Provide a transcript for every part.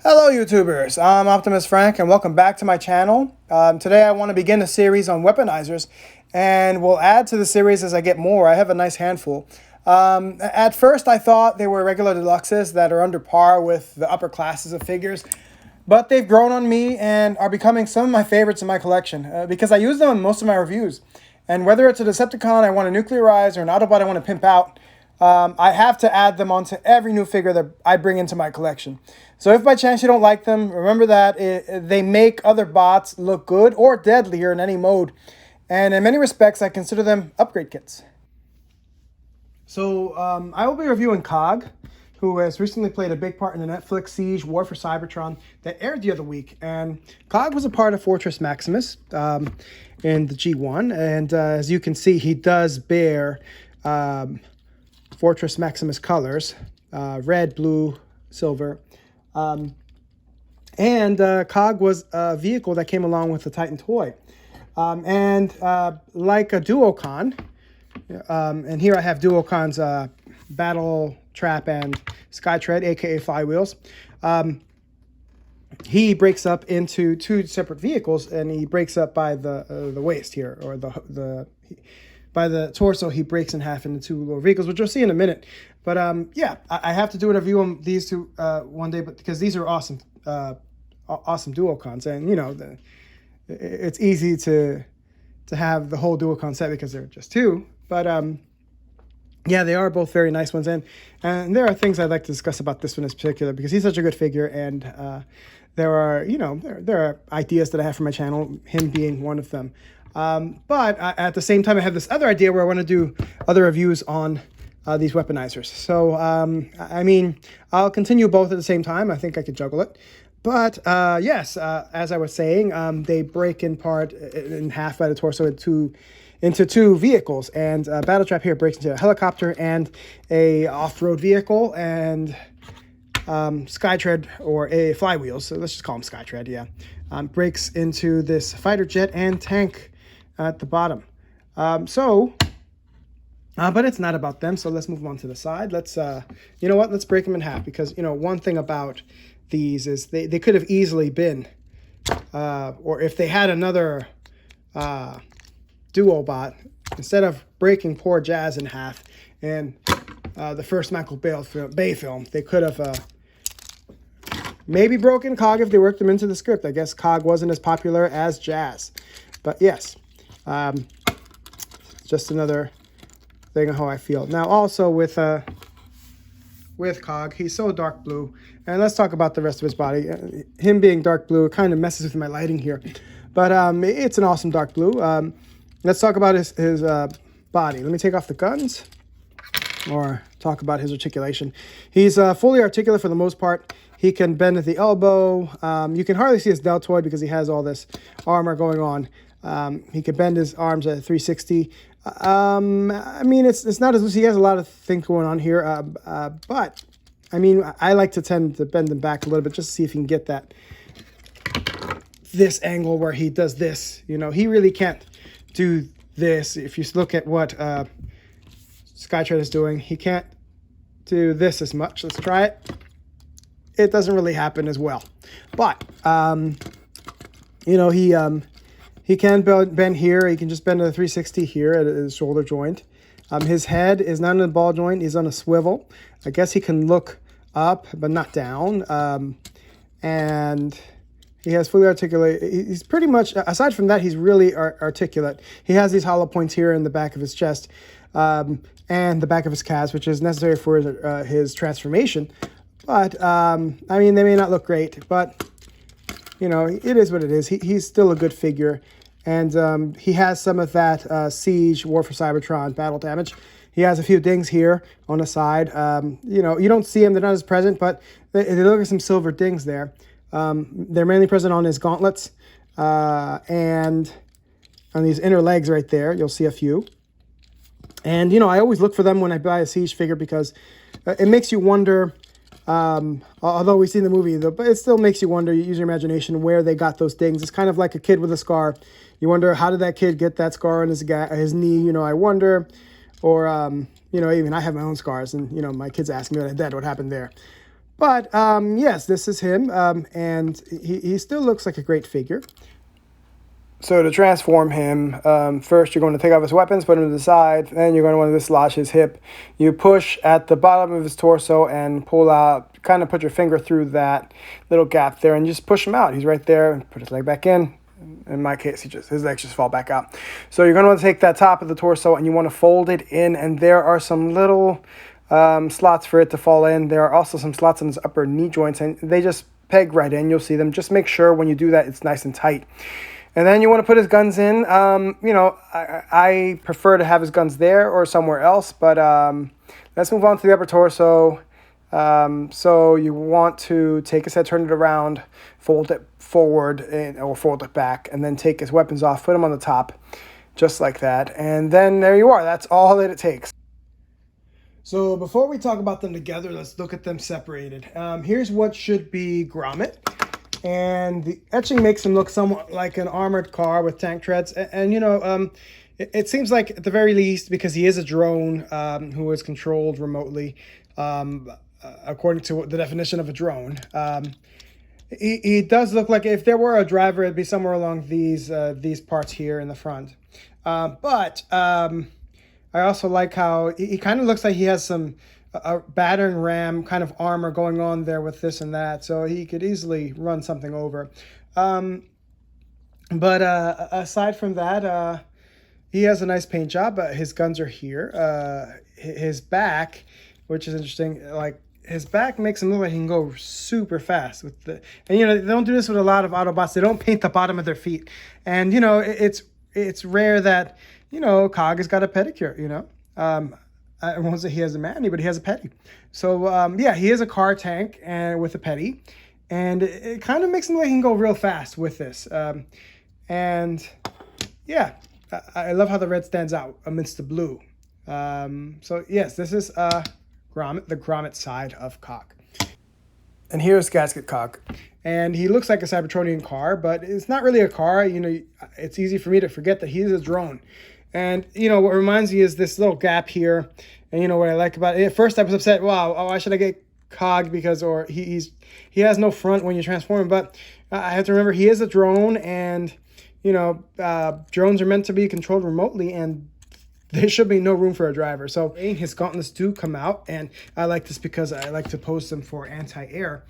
Hello YouTubers, I'm Optimus Frank and welcome back to my channel. Today I want to begin a series on Weaponizers and we'll add to the series as I get more. I have a nice handful. At first I thought they were regular deluxes that are under par with the upper classes of figures, but they've grown on me and are becoming some of my favorites in my collection because I use them in most of my reviews. And whether it's a Decepticon I want to nuclearize or an Autobot I want to pimp out, I have to add them onto every new figure that I bring into my collection. So if by chance you don't like them, remember that they make other bots look good or deadlier in any mode. And in many respects, I consider them upgrade kits. So I will be reviewing Cog, who has recently played a big part in the Netflix Siege War for Cybertron that aired the other week. And Cog was a part of Fortress Maximus in the G1. And as you can see, he does bear Fortress Maximus colors, red, blue, silver. And Cog was a vehicle that came along with the Titan toy. Like a Duocon, and here I have Duocon's Battle Trap and Skytread, aka Flywheels. He breaks up into two separate vehicles, and he breaks up by the waist here, or by the torso. He breaks in half into two little vehicles, which you'll see in a minute. But yeah, I have to do a review on these two one day, but because these are awesome, awesome Duocons, and you know, it's easy to have the whole Duocon set because they're just two. But yeah, they are both very nice ones, and there are things I'd like to discuss about this one in particular because he's such a good figure, and there are there are ideas that I have for my channel, him being one of them. But at the same time, I have this other idea where I want to do other reviews on these Weaponizers. So, I mean, I'll continue both at the same time. I think I could juggle it. But, yes, as I was saying, they break in part in half by the torso into two vehicles. And Battle Trap here breaks into a helicopter and a off-road vehicle, and Skytread, or a Flywheels, so let's just call him Skytread, yeah, breaks into this fighter jet and tank at the bottom. But it's not about them, so let's move on to the side. Let's, you know what, let's break them in half, because, you know, one thing about these is they could have easily been, or if they had another Duobot, instead of breaking poor Jazz in half in the first Michael Bay film, they could have maybe broken Cog if they worked them into the script. I guess Cog wasn't as popular as Jazz. But yes, just another thing on how I feel. Now also with Cog, he's so dark blue. And let's talk about the rest of his body. Him being dark blue kind of messes with my lighting here. But it's an awesome dark blue. Let's talk about his body. Let me take off the guns, or talk about his articulation. He's fully articulate for the most part. He can bend at the elbow. You can hardly see his deltoid because he has all this armor going on. He can bend his arms at 360. I mean, it's not as loose. He has a lot of things going on here. But, I mean, I like to tend to bend them back a little bit just to see if he can get this angle where he does this. You know, he really can't do this. If you look at what Skytread is doing, he can't do this as much. Let's try it. It doesn't really happen as well. But, you know, he can bend here. He can just bend to the 360 here at his shoulder joint. His head is not in a ball joint. He's on a swivel. I guess he can look up, but not down. And he has fully articulate. He's pretty much, aside from that, he's really articulate. He has these hollow points here in the back of his chest and the back of his calves, which is necessary for his transformation. But, I mean, they may not look great, but, you know, it is what it is. He's still a good figure. And he has some of that Siege, War for Cybertron battle damage. He has a few dings here on the side. You know, you don't see them. They're not as present, but they look at some silver dings there. They're mainly present on his gauntlets and on these inner legs right there. You'll see a few. And, you know, I always look for them when I buy a Siege figure because it makes you wonder, although we've seen the movie, though, but it still makes you wonder, you use your imagination, where they got those dings. It's kind of like a kid with a scar. You wonder, how did that kid get that scar on his knee? You know, I wonder. Or, you know, even I have my own scars, and, you know, my kids ask me when I'm dead what happened there. But yes, this is him, and he still looks like a great figure. So to transform him, first you're going to take off his weapons, put him to the side, then you're going to want to dislodge his hip. You push at the bottom of his torso and pull out, kind of put your finger through that little gap there and just push him out. He's right there. Put his leg back in. In my case, his legs just fall back out. So you're going to want to take that top of the torso and you want to fold it in, and there are some little slots for it to fall in. There are also some slots in his upper knee joints, and they just peg right in. You'll see them. Just make sure when you do that it's nice and tight. And then you want to put his guns in. I prefer to have his guns there or somewhere else, but let's move on to the upper torso. So you want to take his head, turn it around, fold it forward or fold it back, and then take his weapons off, put them on the top, just like that. And then there you are. That's all that it takes. So before we talk about them together, let's look at them separated. Here's what should be Gromit. And the etching makes him look somewhat like an armored car with tank treads. And it seems like at the very least, because he is a drone who is controlled remotely, according to the definition of a drone, he does look like if there were a driver, it'd be somewhere along these parts here in the front. But I also like how he kind of looks like he has some a battering ram kind of armor going on there with this and that, so he could easily run something over. But aside from that, he has a nice paint job. His guns are here. His back, which is interesting, like his back makes him look like he can go super fast with the. And they don't do this with a lot of Autobots. They don't paint the bottom of their feet, and it's rare that Cog has got a pedicure. I won't say he has a mani, but he has a petty. So, yeah, he is a car tank and with a petty. And it kind of makes him like he can go real fast with this. And, yeah, I love how the red stands out amidst the blue. So, yes, this is Gromit, the Gromit side of Cog. And here's Gasket Cog. And he looks like a Cybertronian car, but it's not really a car. It's easy for me to forget that he's a drone. And, what reminds me is this little gap here. And, what I like about it, at first I was upset, wow, why should I get Cog? Because, he has no front when you transform him. But I have to remember he is a drone, and, drones are meant to be controlled remotely, and there should be no room for a driver. So his gauntlets do come out, and I like this because I like to post them for anti-air.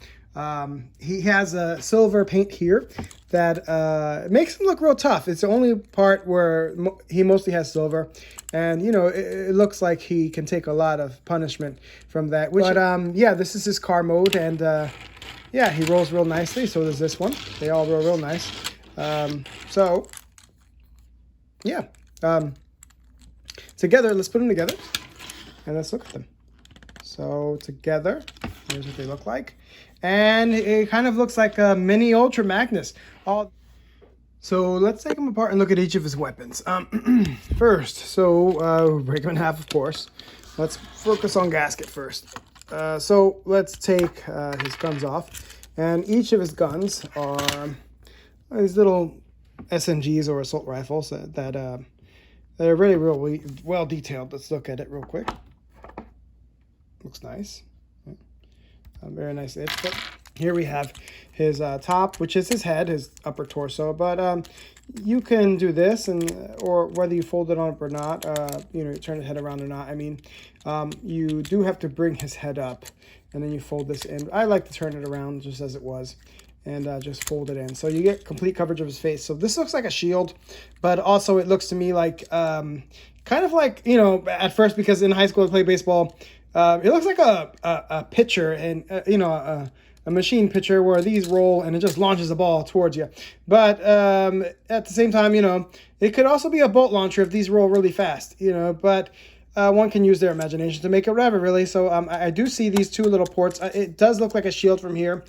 He has a silver paint here that makes him look real tough. It's the only part where he mostly has silver, and it looks like he can take a lot of punishment from that. Yeah, this is his car mode, and yeah, he rolls real nicely. So does this one. They all roll real nice. So yeah, together, let's put them together and let's look at them. So together, here's what they look like. And it kind of looks like a mini Ultra Magnus. So let's take them apart and look at each of his weapons. First, so break them in half, of course. Let's focus on Gasket first. So let's take his guns off. And each of his guns are these little SMGs or assault rifles that are really well detailed. Let's look at it real quick. Looks nice. Very nice edge. But here we have his top, which is his head, his upper torso. But you can do this, or whether you fold it on up or not, you turn the head around or not. I mean, you do have to bring his head up, and then you fold this in. I like to turn it around just as it was, and just fold it in. So you get complete coverage of his face. So this looks like a shield, but also it looks to me like, kind of like, at first, because in high school I played baseball, it looks like a pitcher and, a machine pitcher where these roll and it just launches the ball towards you. But at the same time, it could also be a bolt launcher if these roll really fast, but one can use their imagination to make it whatever, really. So I do see these two little ports. It does look like a shield from here,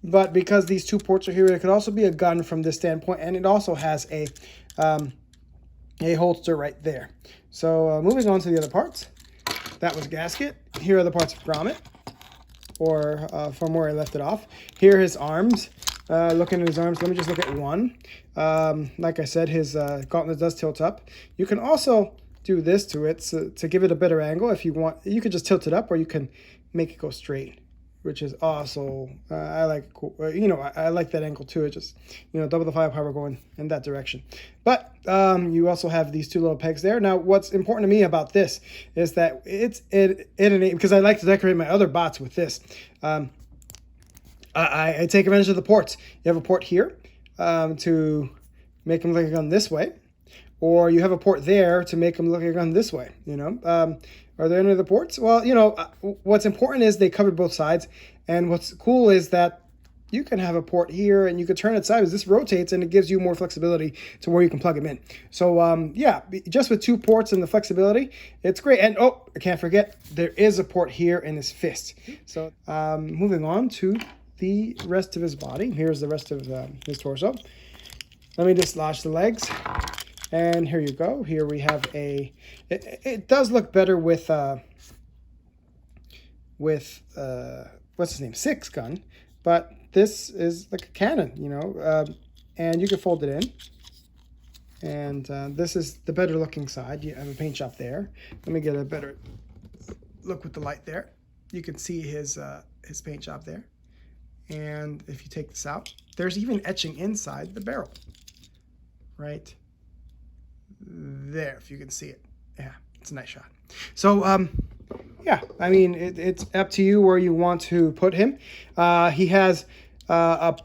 but because these two ports are here, it could also be a gun from this standpoint, and it also has a holster right there. So moving on to the other parts. That was Gasket. Here are the parts of Gromit, or from where I left it off. Here are his arms. Looking at his arms, let me just look at one. Like I said, his gauntlet does tilt up. You can also do this to it to give it a better angle if you want. You could just tilt it up, or you can make it go straight. which is also I like cool. I like that angle too. It just double the firepower going in that direction. But you also have these two little pegs there. Now, what's important to me about this is that because I like to decorate my other bots with this. I take advantage of the ports. You have a port here to make them look like a gun this way, or you have a port there to make them look like a gun this way. Are there any other ports? Well, what's important is they cover both sides, and what's cool is that you can have a port here and you can turn it sideways. This rotates and it gives you more flexibility to where you can plug them in. So yeah, just with 2 ports and the flexibility, it's great. And oh, I can't forget, there is a port here in his fist. So moving on to the rest of his body. Here's the rest of his torso. Let me dislodge the legs. And here you go. Here we have it does look better with what's his name, 6 gun, but this is like a cannon, and you can fold it in. And this is the better looking side. You have a paint job there. Let me get a better look with the light there. You can see his paint job there. And if you take this out, there's even etching inside the barrel, right there, if you can see it. Yeah, it's a nice shot. So yeah, I mean, it's up to you where you want to put him. He has a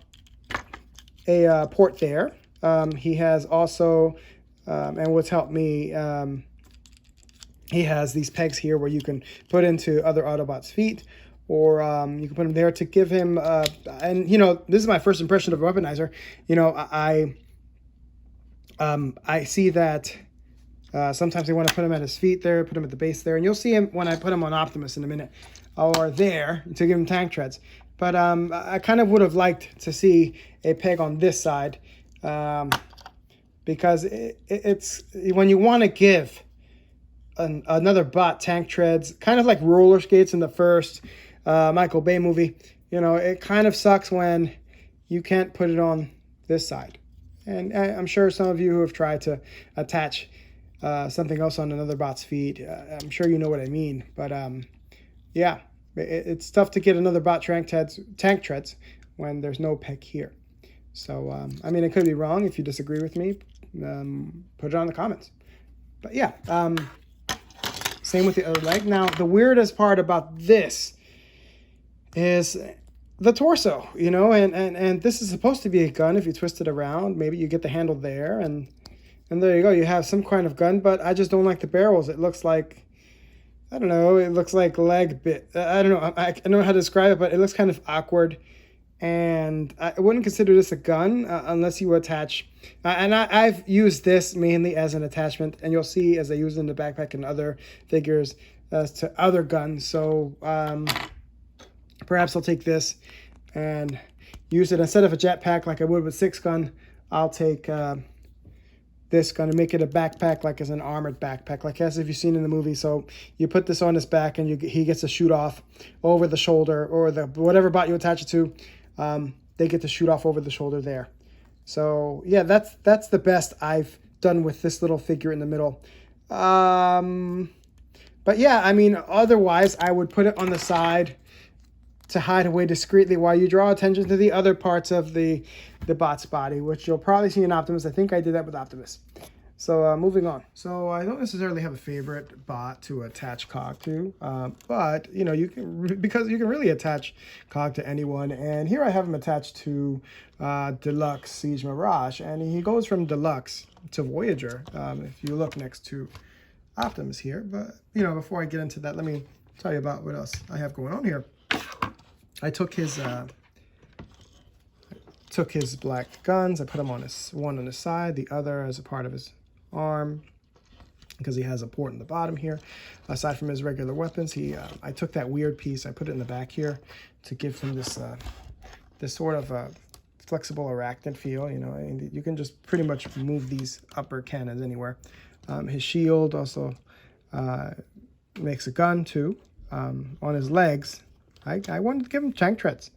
port there. He has also and what's helped me, he has these pegs here where you can put into other Autobots' feet, or you can put him there to give him and this is my first impression of a weaponizer. I see that sometimes they want to put him at his feet there, put him at the base there, and you'll see him when I put him on Optimus in a minute, or there to give him tank treads. But I kind of would have liked to see a peg on this side, because it's when you want to give another bot tank treads, kind of like roller skates in the first Michael Bay movie. It kind of sucks when you can't put it on this side. And I'm sure some of you who have tried to attach something else on another bot's feet, I'm sure you know what I mean. But yeah, it's tough to get another bot tank treads when there's no peg here. So, I mean, it could be wrong. If you disagree with me, put it on in the comments. But yeah, same with the other leg. Now, the weirdest part about this is the torso, and this is supposed to be a gun. If you twist it around, maybe you get the handle there, and there you go. You have some kind of gun, but I just don't like the barrels. It looks like, I don't know, it looks like leg bit. I don't know. I don't know how to describe it, but it looks kind of awkward. And I wouldn't consider this a gun unless you attach. And I've used this mainly as an attachment, and you'll see as I use it in the backpack and other figures as to other guns. So perhaps I'll take this and use it instead of a jetpack like I would with 6 gun. I'll take this gun and make it a backpack, like as an armored backpack, like as if you've seen in the movie. So you put this on his back, and he gets to shoot off over the shoulder, or whatever bot you attach it to. They get to shoot off over the shoulder there. So yeah, that's the best I've done with this little figure in the middle. But yeah, I mean, otherwise I would put it on the side to hide away discreetly while you draw attention to the other parts of the bot's body, which you'll probably see in Optimus. I think I did that with Optimus. So moving on. So I don't necessarily have a favorite bot to attach Cog to, but you can, because you can really attach Cog to anyone. And here I have him attached to Deluxe Siege Mirage, and he goes from Deluxe to Voyager. If you look next to Optimus here, but before I get into that, let me tell you about what else I have going on here. I took his black guns. I put them on one on his side, the other as a part of his arm, because he has a port in the bottom here. Aside from his regular weapons, I took that weird piece, I put it in the back here to give him this sort of flexible arachnid feel. And you can just pretty much move these upper cannons anywhere. His shield also makes a gun too. On his legs, I wanted to give him tank treads.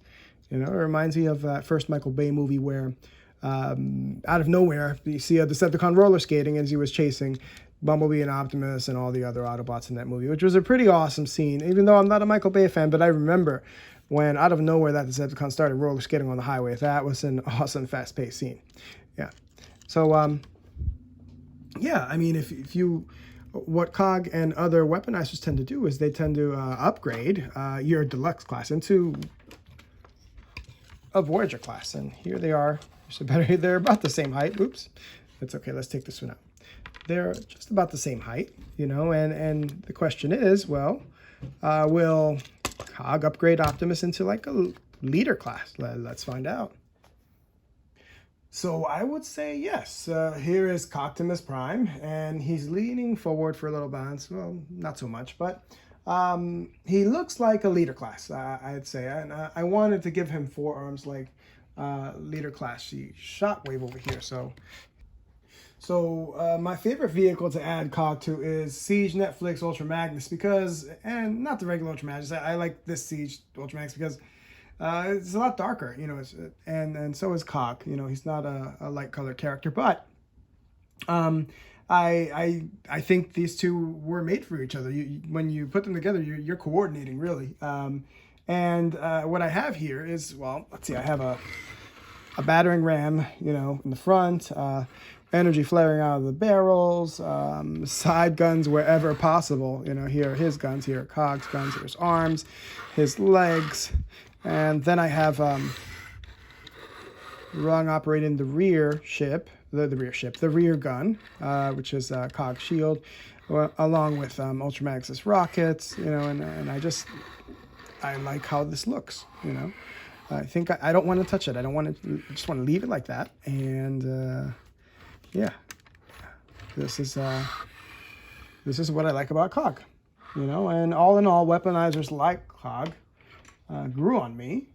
It reminds me of that first Michael Bay movie where out of nowhere you see a Decepticon roller skating as he was chasing Bumblebee and Optimus and all the other Autobots in that movie, which was a pretty awesome scene, even though I'm not a Michael Bay fan, but I remember when out of nowhere that Decepticon started roller skating on the highway. That was an awesome, fast-paced scene. Yeah. So, yeah, I mean, if you, what COG and other weaponizers tend to do is they tend to upgrade your deluxe class into a Voyager class. And here they are. They're about the same height. Oops. That's okay. Let's take this one out. They're just about the same height, you know, and the question is, well, will COG upgrade Optimus into like a leader class? Let's find out. So I would say yes. Here is Optimus Prime, and he's leaning forward for a little bounce. Well, not so much, but he looks like a leader class, I'd say. And I wanted to give him forearms like leader class. See, Shockwave over here. So my favorite vehicle to add COG to is Siege Netflix Ultra Magnus because, and not the regular Ultra Magnus, I like this Siege Ultra Magnus because it's a lot darker, you know, and so is COG. You know, he's not a light colored character, but I think these two were made for each other. When you put them together, you're coordinating really. And what I have here is, well, let's see, I have a battering ram, you know, in the front. Energy flaring out of the barrels, side guns wherever possible. You know, here are his guns, here are COG's guns, here's arms, his legs, and then I have Rung operating the rear ship, the rear gun, which is COG shield, along with Ultramax's rockets. You know, and I like how this looks. You know, I think I don't want to touch it. I just want to leave it like that, and. Yeah, this is what I like about COG, you know, and all in all, weaponizers like COG grew on me.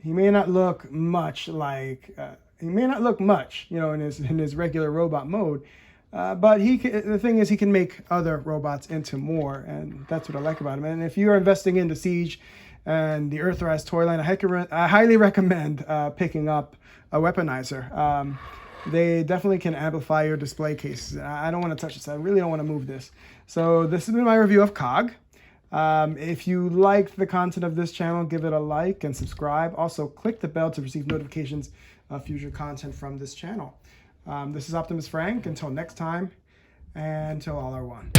He may not look much like you know, in his regular robot mode, but the thing is, he can make other robots into more, and that's what I like about him. And if you're investing into Siege and the Earthrise toy line, I highly recommend picking up a weaponizer. They definitely can amplify your display cases. I don't want to touch this. I really don't want to move this. So this has been my review of COG. If you liked the content of this channel, give it a like and subscribe. Also, click the bell to receive notifications of future content from this channel. This is Optimus Frank. Until next time, and until all are one.